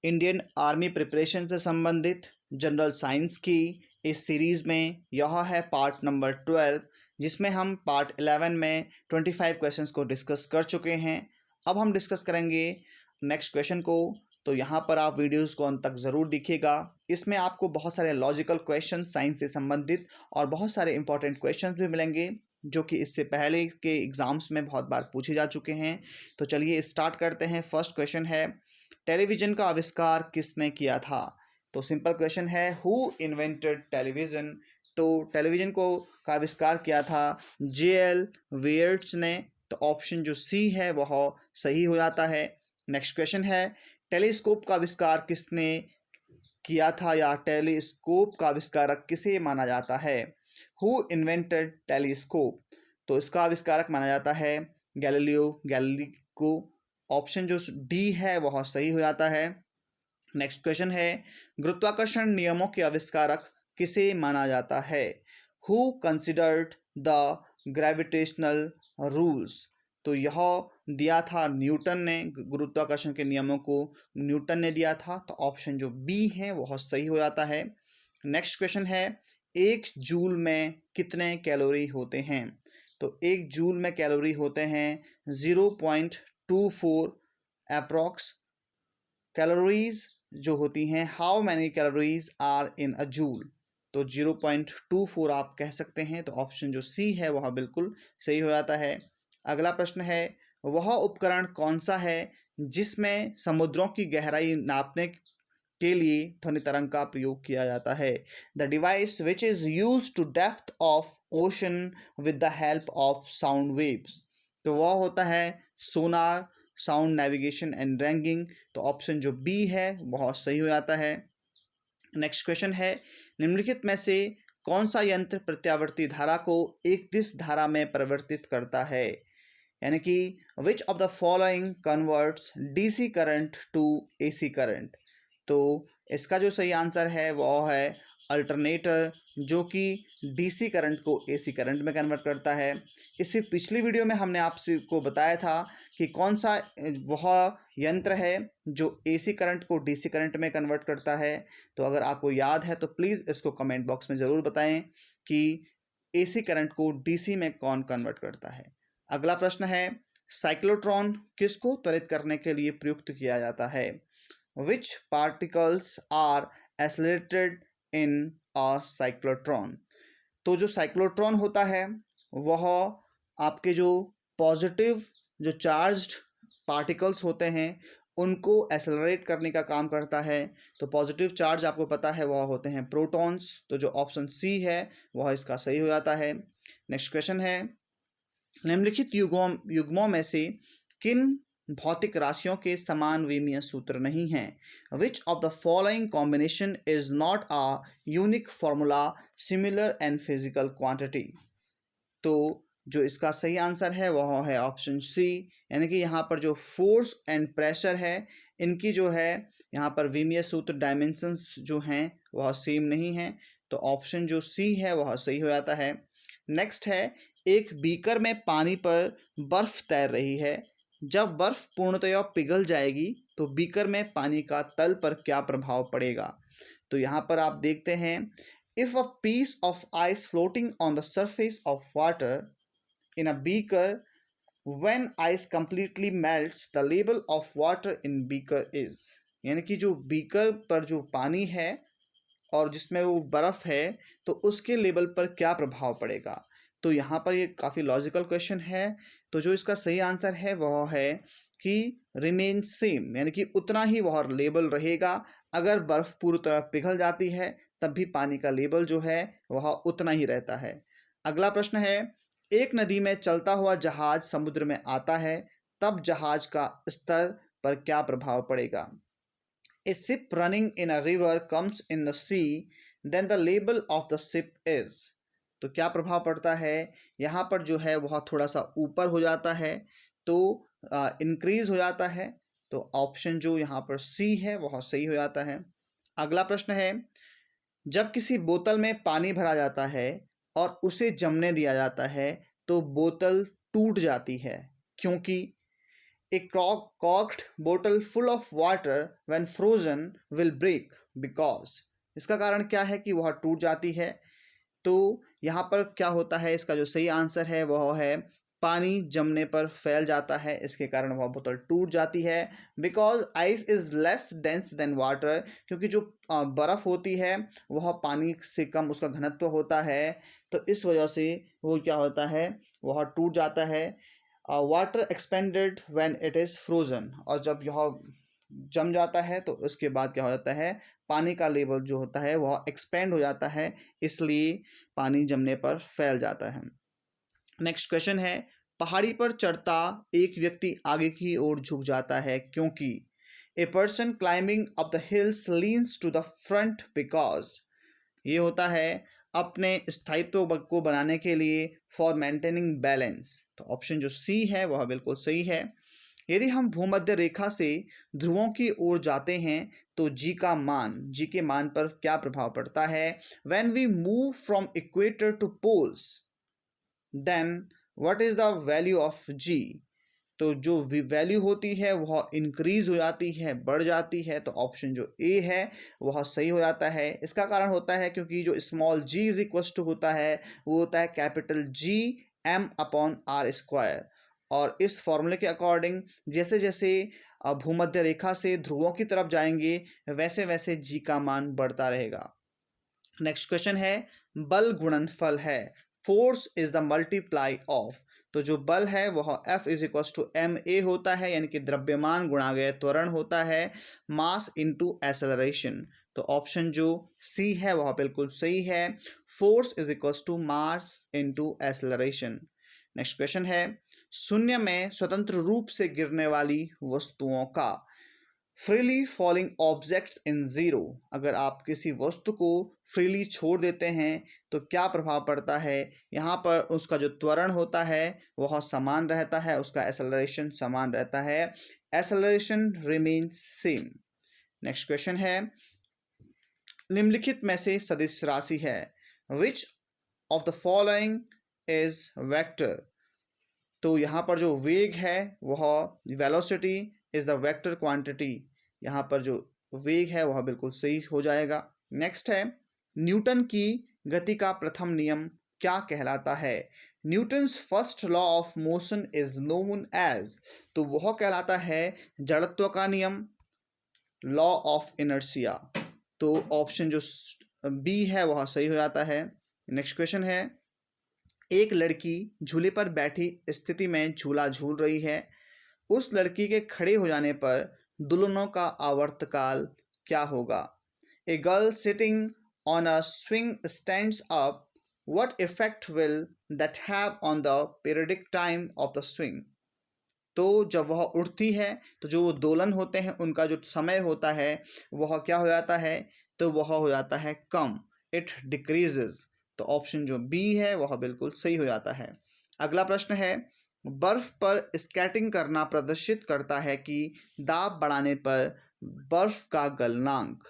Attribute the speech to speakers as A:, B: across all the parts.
A: Indian army preparation से संबंधित general science की इस सीरीज़ में यह है पार्ट नंबर 12, जिसमें हम पार्ट 11 में 25 क्वेश्चंस को डिस्कस कर चुके हैं। अब हम डिस्कस करेंगे नेक्स्ट क्वेश्चन को। तो यहाँ पर आप वीडियोस को अंत तक ज़रूर देखिएगा। इसमें आपको बहुत सारे लॉजिकल क्वेश्चन साइंस से संबंधित और बहुत सारे इंपॉर्टेंट क्वेश्चन भी मिलेंगे, जो कि इससे पहले के एग्ज़ाम्स में बहुत बार पूछे जा चुके हैं। तो चलिए स्टार्ट करते हैं। फर्स्ट क्वेश्चन है, टेलीविज़न का आविष्कार किसने किया था? तो सिंपल क्वेश्चन है, हु इन्वेंटेड टेलीविज़न? तो टेलीविज़न को का आविष्कार किया था जे.एल. वेयर्ट्ज ने। तो ऑप्शन जो सी है वह सही हो जाता है। नेक्स्ट क्वेश्चन है, टेलीस्कोप का आविष्कार किसने किया था, या टेलीस्कोप का आविष्कारक किसे माना जाता है? Who invented telescope? तो इसका आविष्कारक माना जाता है गैलीलियो गैलीली को। ऑप्शन जो डी है वह सही हो जाता है। नेक्स्ट क्वेश्चन है, गुरुत्वाकर्षण नियमों के आविष्कारक किसे माना जाता है? Who considered the gravitational rules? तो यह दिया था न्यूटन ने। गुरुत्वाकर्षण के नियमों को न्यूटन ने दिया था। तो ऑप्शन जो बी है वह सही हो जाता है। नेक्स्ट क्वेश्चन है, एक जूल में कितने कैलोरी होते हैं? तो एक जूल में कैलोरी होते हैं 0.24 अप्रॉक्स। कैलोरीज जो होती हैं, how many calories are in a joule? तो 0.24 आप कह सकते हैं। तो ऑप्शन जो सी है वह बिल्कुल सही हो जाता है। अगला प्रश्न है, वह उपकरण कौन सा है जिसमें समुद्रों की गहराई नापने के लिए ध्वनि तरंग का प्रयोग किया जाता है? The device which is use to depth of ocean with the help of sound waves? तो वह होता है sonar, sound navigation and ranging. तो ऑप्शन जो बी है वह सही हो जाता है। नेक्स्ट क्वेश्चन है, निम्नलिखित में से कौन सा यंत्र प्रत्यावर्ती धारा को एक दिश धारा में परिवर्तित करता है? यानी कि which of the following converts DC current to AC current? तो इसका जो सही आंसर है वह है अल्टरनेटर, जो कि डीसी करंट को एसी करंट में कन्वर्ट करता है। इससे पिछली वीडियो में हमने आपसे को बताया था कि कौन सा वह यंत्र है जो एसी करंट को डीसी करंट में कन्वर्ट करता है। तो अगर आपको याद है तो प्लीज़ इसको कमेंट बॉक्स में ज़रूर बताएं कि एसी करंट को डीसी में कौन कन्वर्ट करता है। अगला प्रश्न है, साइक्लोट्रॉन किसको त्वरित करने के लिए प्रयुक्त किया जाता है? Which particles are accelerated in a cyclotron? तो जो साइक्लोट्रॉन होता है वह आपके जो पॉजिटिव जो चार्ज्ड पार्टिकल्स होते हैं उनको एक्सेलरेट करने का काम करता है। तो पॉजिटिव चार्ज आपको पता है वह होते हैं प्रोटॉन्स। तो जो ऑप्शन सी है वह इसका सही हो जाता है। नेक्स्ट क्वेश्चन है, निम्नलिखित युग्मों में से किन भौतिक राशियों के समान विमीय सूत्र नहीं हैं? विच of the following combination is not a unique formula similar and physical quantity? तो जो इसका सही आंसर है वह है ऑप्शन सी, यानी कि यहाँ पर जो फोर्स एंड प्रेशर है इनकी जो है यहाँ पर विमीय सूत्र डायमेंशंस जो हैं वह सेम नहीं है। तो ऑप्शन जो सी है वह सही हो जाता है। नेक्स्ट है, एक बीकर में पानी पर बर्फ तैर रही है। जब बर्फ पूर्णतया पिघल जाएगी तो बीकर में पानी का तल पर क्या प्रभाव पड़ेगा? तो यहाँ पर आप देखते हैं, if a piece of ice floating on the surface of water in a beaker, when ice completely melts the level of water in beaker is? यानी कि जो बीकर पर जो पानी है और जिसमें वो बर्फ है तो उसके लेवल पर क्या प्रभाव पड़ेगा? तो यहाँ पर ये काफ़ी लॉजिकल क्वेश्चन है। तो जो इसका सही आंसर है वह है कि रिमेन सेम, यानी कि उतना ही वह लेवल रहेगा। अगर बर्फ़ पूरी तरह पिघल जाती है तब भी पानी का लेवल जो है वह उतना ही रहता है। अगला प्रश्न है, एक नदी में चलता हुआ जहाज समुद्र में आता है, तब जहाज का स्तर पर क्या प्रभाव पड़ेगा? A ship running in a river comes in the sea, then the label of the ship is? तो क्या प्रभाव पड़ता है? यहाँ पर जो है वह थोड़ा सा ऊपर हो जाता है, तो इंक्रीज हो जाता है। तो ऑप्शन जो यहाँ पर सी है वह सही हो जाता है। अगला प्रश्न है, जब किसी बोतल में पानी भरा जाता है और उसे जमने दिया जाता है तो बोतल टूट जाती है, क्योंकि ए कॉर्क्ड बोतल full of water when frozen will break because, इसका कारण क्या है कि वह टूट जाती है। तो यहाँ पर क्या होता है, इसका जो सही आंसर है वह है पानी जमने पर फैल जाता है, इसके कारण वह बोतल टूट जाती है। Because ice is less dense then water, क्योंकि जो बर्फ़ होती है वह पानी से कम उसका घनत्व होता है, तो इस वजह से वो क्या होता है, वह टूट जाता है। Water expanded when it is frozen, और जब यह जम जाता है तो उसके बाद क्या हो जाता है, पानी का लेवल जो होता है वह एक्सपेंड हो जाता है, इसलिए पानी जमने पर फैल जाता है। नेक्स्ट क्वेश्चन है, पहाड़ी पर चढ़ता एक व्यक्ति आगे की ओर झुक जाता है क्योंकि a person climbing up the hills leans to the front because, ये होता है अपने स्थायित्व को बनाने के लिए, फॉर मेंटेनिंग बैलेंस। तो ऑप्शन जो सी है वह बिल्कुल सही है। यदि हम भूमध्य रेखा से ध्रुवों की ओर जाते हैं तो जी के मान पर क्या प्रभाव पड़ता है। When we move from equator to poles then what is the value of g. तो जो वैल्यू होती है वह इंक्रीज हो जाती है, बढ़ जाती है, तो ऑप्शन जो ए है वह सही हो जाता है। इसका कारण होता है क्योंकि जो small G is equal to होता है वो होता है capital G M upon R square, और इस फॉर्मूले के अकॉर्डिंग जैसे जैसे भूमध्य रेखा से ध्रुवों की तरफ जाएंगे वैसे वैसे जी का मान बढ़ता रहेगा। नेक्स्ट क्वेश्चन है, बल गुणनफल है, force is the multiply of. तो जो बल है वह F is equal to M A होता है, यानी कि द्रव्यमान गुणा गया त्वरण होता है, मास इनटू एसेलरेशन। तो ऑप्शन जो सी है वह बिल्कुल सही है, force is equal to mass into acceleration. Next question है, शून्य में स्वतंत्र रूप से गिरने वाली वस्तुओं का, freely falling objects in zero, अगर आप किसी वस्तु को फ्रीली छोड़ देते हैं तो क्या प्रभाव पड़ता है। यहाँ पर उसका जो त्वरण होता है वह समान रहता है, उसका एसेलरेशन समान रहता है, acceleration remains same. Next question है, निम्नलिखित में से सदिश राशि है, विच of the following is vector. तो यहाँ पर जो वेग है वह velocity is the vector quantity, यहाँ पर जो वेग है वह बिल्कुल सही हो जाएगा। नेक्स्ट है, न्यूटन की गति का प्रथम नियम क्या कहलाता है। Newton's first law of motion is known as, तो वह कहलाता है जड़त्व का नियम, लॉ ऑफ इनर्शिया। तो ऑप्शन जो बी है वह सही हो जाता है। नेक्स्ट क्वेश्चन है, एक लड़की झूले पर बैठी स्थिति में झूला झूल रही है, उस लड़की के खड़े हो जाने पर दुल्हनों का आवर्तकाल क्या होगा। A girl sitting on a swing stands up, what effect will that have on the periodic time of the swing. तो जब वह उठती है तो जो वो दोलन होते हैं उनका जो समय होता है वह क्या हो जाता है, तो वह हो जाता है कम, इट डिक्रीजेज। तो ऑप्शन जो बी है वह बिल्कुल सही हो जाता है। अगला प्रश्न है, बर्फ पर स्केटिंग करना प्रदर्शित करता है कि दाब बढ़ाने पर बर्फ का गलनांक,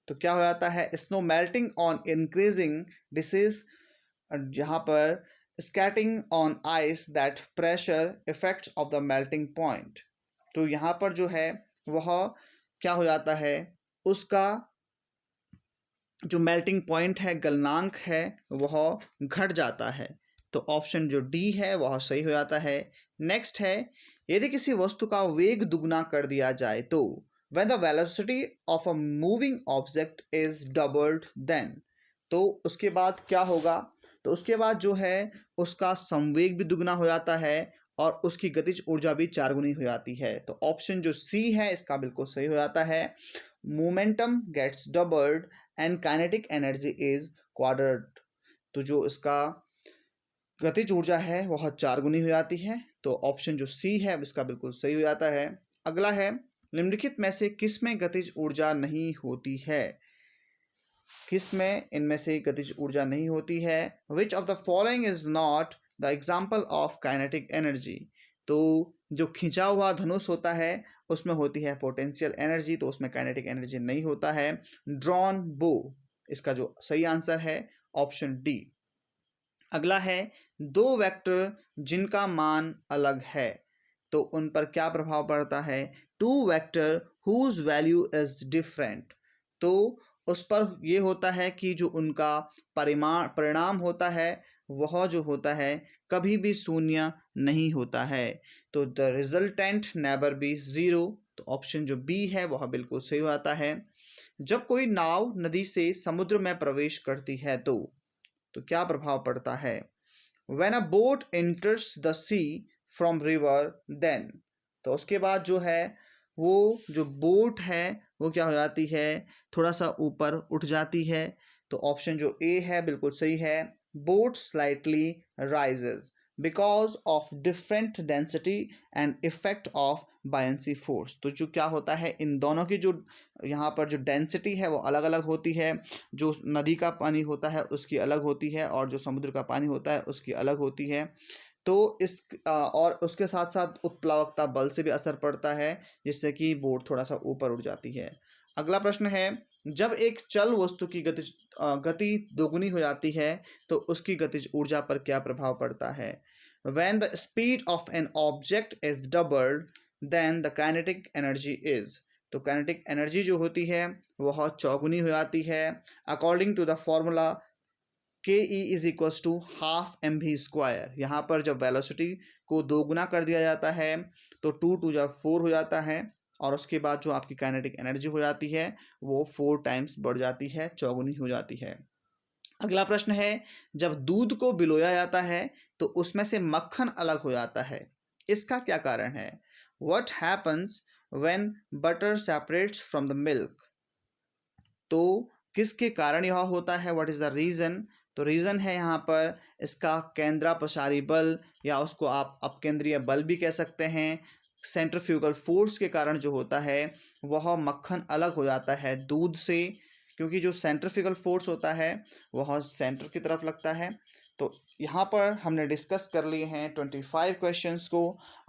A: तो क्या हो जाता है, snow melting on increasing disease, जहाँ पर scattering on ice that pressure effects of the melting point. तो यहाँ पर जो है वह क्या हो जाता है, उसका जो मेल्टिंग पॉइंट है, गलनांक है, वह घट जाता है। तो ऑप्शन जो डी है वह सही हो जाता है। नेक्स्ट है, यदि किसी वस्तु का वेग दुगना कर दिया जाए तो when the velocity of a moving object is doubled then, तो उसके बाद क्या होगा, तो उसके बाद जो है उसका संवेग भी दुगना हो जाता है और उसकी गतिज ऊर्जा भी 4 गुनी हो जाती है। तो ऑप्शन जो सी है इसका बिल्कुल सही हो जाता है, momentum gets doubled and kinetic energy is quadrupled. तो जो इसका गतिज ऊर्जा है वह 4 गुनी हो जाती है। तो ऑप्शन जो सी है इसका बिल्कुल सही हो जाता है। अगला है, निम्नलिखित में से किस में गतिज ऊर्जा नहीं होती है, किस में इनमें से गतिज ऊर्जा नहीं होती है। विच of the following is not the example of kinetic energy. तो जो खिंचा हुआ धनुष होता है उसमें होती है पोटेंशियल एनर्जी, तो उसमें काइनेटिक एनर्जी नहीं होता है। ड्रॉन बो, इसका जो सही आंसर है ऑप्शन डी। अगला है, दो वेक्टर जिनका मान अलग है। तो उन पर क्या प्रभाव पड़ता है? Two vector whose value is different, तो उस पर ये होता है कि जो उनका परिणाम होता है वह जो होता है कभी भी शून्य नहीं होता है। तो the resultant never be zero, तो ऑप्शन जो बी है वह बिल्कुल सही हो जाता है। जब कोई नाव नदी से समुद्र में प्रवेश करती है तो क्या प्रभाव पड़ता है? When a boat enters the sea from river then, तो उसके बाद जो है वो जो बोट है वो क्या हो जाती है? थोड़ा सा ऊपर उठ जाती है। तो ऑप्शन जो ए है बिल्कुल सही है। Boat slightly rises because of different density and effect of buoyancy force. तो जो क्या होता है, इन दोनों की जो यहाँ पर जो डेंसिटी है वो अलग अलग होती है। जो नदी का पानी होता है उसकी अलग होती है और जो समुद्र का पानी होता है उसकी अलग होती है। तो इस और उसके साथ साथ उत्प्लावकता बल से भी असर पड़ता है, जिससे कि बोट थोड़ा सा ऊपर उठ जाती है। अगला प्रश्न है, जब एक चल वस्तु की गति दोगुनी हो जाती है तो उसकी गतिज ऊर्जा पर क्या प्रभाव पड़ता है? When the speed of an object is doubled, then the kinetic energy is, तो काइनेटिक एनर्जी जो होती है वह चौगुनी हो जाती है। According to the formula K E is equals to half M V square. यहाँ पर जब वेलोसिटी को दोगुना कर दिया जाता है तो 2 × 4 हो जाता है और उसके बाद जो आपकी काइनेटिक एनर्जी हो जाती है वो 4 टाइम्स बढ़ जाती है, चौगुनी हो जाती है। अगला प्रश्न है, जब दूध को बिलोया जाता है तो उसमें से मक्खन अलग हो जाता है, इसका क्या कारण है? What happens when butter separates from the milk? तो किसके कारण यह होता है? What is the reason? तो रीजन है यहाँ पर इसका केंद्रापसारी बल, या उसको आप अपकेंद्रीय बल भी कह सकते हैं। सेंट्रीफ्यूगल फोर्स के कारण जो होता है वह मक्खन अलग हो जाता है दूध से, क्योंकि जो सेंट्रीफ्यूगल फोर्स होता है वह सेंटर की तरफ लगता है। तो यहाँ पर हमने डिस्कस कर लिए हैं 25 क्वेश्चंस को।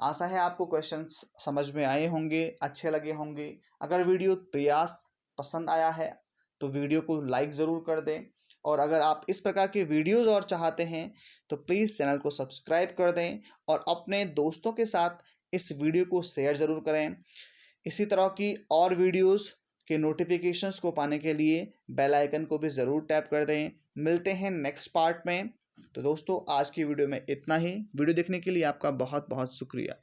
A: आशा है आपको क्वेश्चंस समझ में आए होंगे, अच्छे लगे होंगे। अगर वीडियो प्रयास पसंद आया है तो वीडियो को लाइक ज़रूर कर दें, और अगर आप इस प्रकार के वीडियोज़ और चाहते हैं तो प्लीज़ चैनल को सब्सक्राइब कर दें और अपने दोस्तों के साथ इस वीडियो को शेयर ज़रूर करें। इसी तरह की और वीडियोज़ के नोटिफिकेशंस को पाने के लिए बेल आइकन को भी ज़रूर टैप कर दें। मिलते हैं नेक्स्ट पार्ट में। तो दोस्तों, आज की वीडियो में इतना ही। वीडियो देखने के लिए आपका बहुत बहुत शुक्रिया।